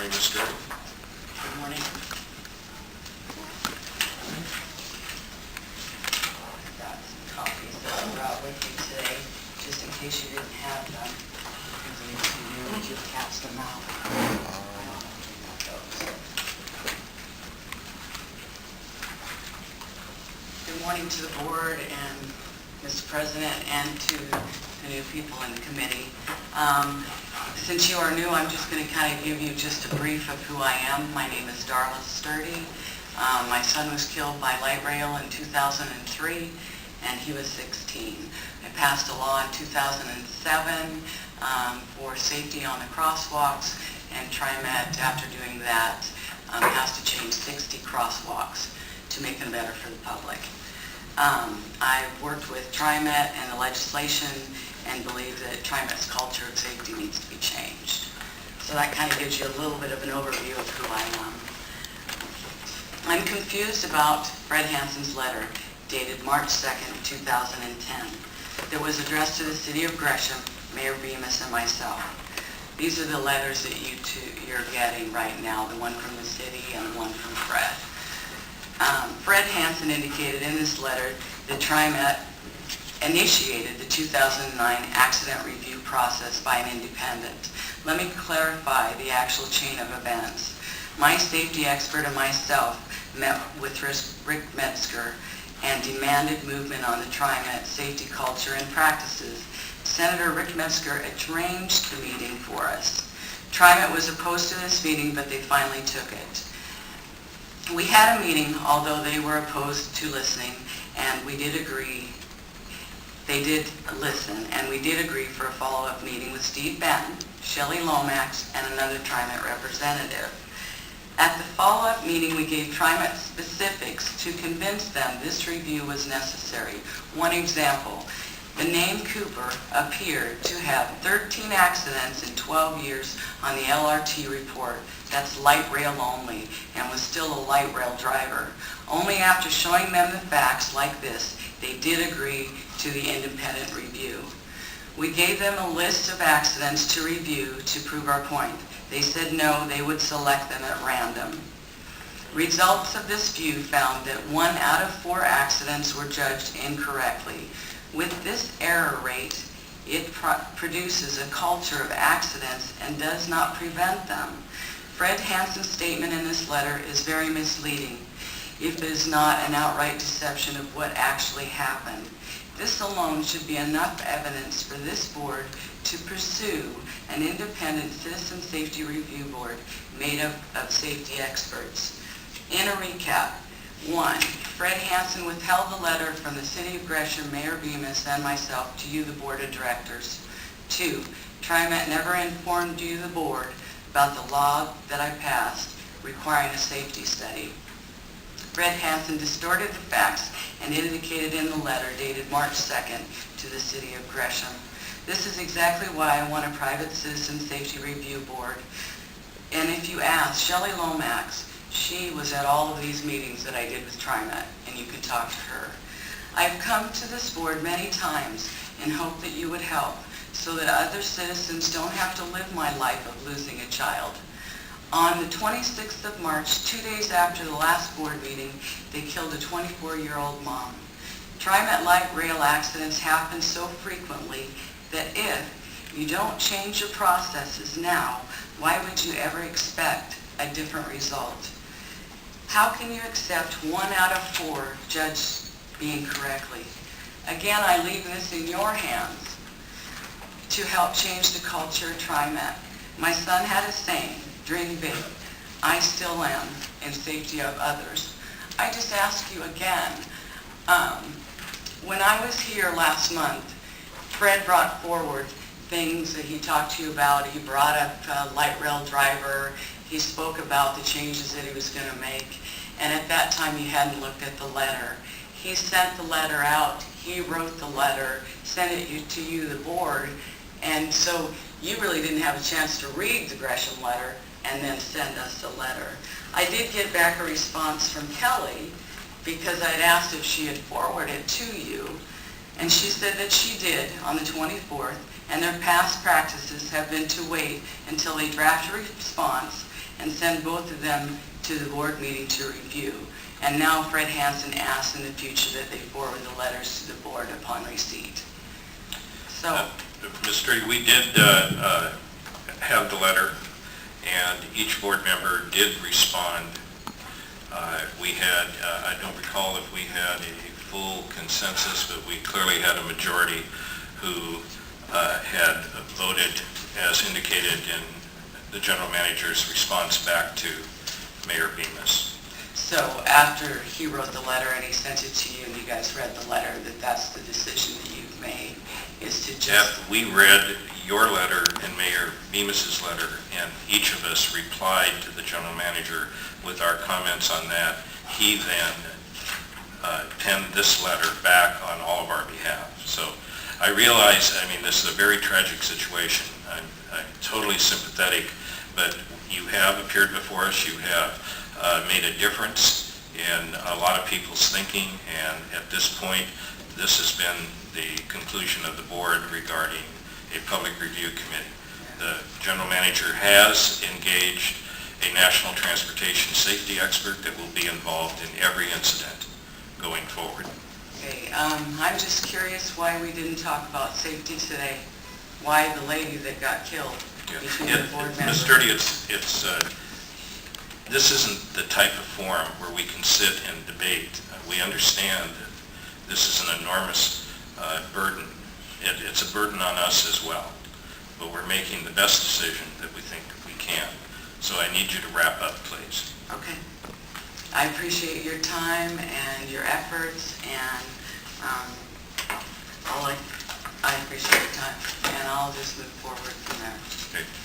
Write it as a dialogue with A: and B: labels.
A: morning, Ms. Sturdy.
B: Good morning. I've got some copies that I brought with you today, just in case you didn't have them, because I knew that you passed them out. Good morning to the board and Mr. President and to the new people in the committee. Since you are new, I'm just going to kind of give you just a brief of who I am. My name is Darla Sturdy. My son was killed by light rail in 2003, and he was 16. I passed a law in 2007 for safety on the crosswalks, and TriMet, after doing that, has to change 60 crosswalks to make them better for the public. I've worked with TriMet and the legislation and believe that TriMet's culture of safety needs to be changed. So that kind of gives you a little bit of an overview of who I am. I'm confused about Fred Hansen's letter dated March 2nd, 2010 that was addressed to the City of Gresham, Mayor Bemis, and myself. These are the letters that you're getting right now, the one from the city and the one from Fred. Fred Hansen indicated in this letter that TriMet initiated the 2009 accident review process by an independent. Let me clarify the actual chain of events. My safety expert and myself met with Rick Metzger and demanded movement on the TriMet safety culture and practices. Senator Rick Metzger arranged the meeting for us. TriMet was opposed to this meeting, but they finally took it. We had a meeting, although they were opposed to listening, and we did agree. They did listen, and we did agree for a follow-up meeting with Steve Benton, Shelley Lomax, and another TriMet representative. At the follow-up meeting, we gave TriMet specifics to convince them this review was necessary. One example, the name Cooper appeared to have 13 accidents in 12 years on the LRT report. That's light rail only, and was still a light rail driver. Only after showing them the facts like this, they did agree to the independent review. We gave them a list of accidents to review to prove our point. They said no, they would select them at random. Results of this view found that 1 out of 4 accidents were judged incorrectly. With this error rate, it produces a culture of accidents and does not prevent them. Fred Hansen's statement in this letter is very misleading if it is not an outright deception of what actually happened. This alone should be enough evidence for this board to pursue an independent citizen safety review board made up of safety experts. In a recap, 1. Fred Hansen withheld the letter from the City of Gresham, Mayor Bemis, and myself to you, the Board of Directors. 2. TriMet never informed you, the board, about the law that I passed requiring a safety study. Fred Hansen distorted the facts and indicated in the letter dated March 2nd to the City of Gresham. This is exactly why I want a private citizen safety review board. And if you ask Shelley Lomax, she was at all of these meetings that I did with TriMet, and you can talk to her. I've come to this board many times in hope that you would help so that other citizens don't have to live my life of losing a child. On the 26th of March, 2 days after the last board meeting, they killed a 24-year-old mom. TriMet light rail accidents happen so frequently that if you don't change your processes now, why would you ever expect a different result? How can you accept 1 out of 4 judged being correctly? Again, I leave this in your hands to help change the culture at TriMet. My son had a saying, dream big. I still am in safety of others. I just ask you again, when I was here last month, Fred brought forward things that he talked to you about. He brought up light rail driver. He spoke about the changes that he was going to make. And at that time, he hadn't looked at the letter. He sent the letter out. He wrote the letter, sent it to you, the board. And so you really didn't have a chance to read the Gresham letter and then send us the letter. I did get back a response from Kelly because I'd asked if she had forwarded it to you. And she said that she did on the 24th, and their past practices have been to wait until they draft a response and and send both of them to the board meeting to review. And now Fred Hansen asks in the future that they forward the letters to the board upon receipt. So,
A: Ms. Sturdy, we did have the letter, and each board member did respond. We had, I don't recall if we had a full consensus, but we clearly had a majority who had voted as indicated in the general manager's response back to Mayor Bemis.
B: so after he wrote the letter and he sent it to you and you guys read the letter, that's the decision that you've made, is to just...
A: After we read your letter and Mayor Bemis's letter, and each of us replied to the general manager with our comments on that, he then penned this letter back on all of our behalf. So I realize, I mean, this is a very tragic situation. I'm totally sympathetic, but you have appeared before us. You have made a difference in a lot of people's thinking, and at this point, this has been the conclusion of the board regarding a public review committee. The general manager has engaged a national transportation safety expert that will be involved in every incident going forward.
B: Okay, I'm just curious why we didn't talk about safety today. Why the lady that got killed between the board members?
A: Ms. Sturdy, this isn't the type of forum where we can sit and debate. We understand that this is an enormous burden. It's a burden on us as well, but we're making the best decision that we think we can. So I need you to wrap up, please.
B: Okay. I appreciate your time and your efforts, and I appreciate your time, and I'll just move forward from there.
A: Okay.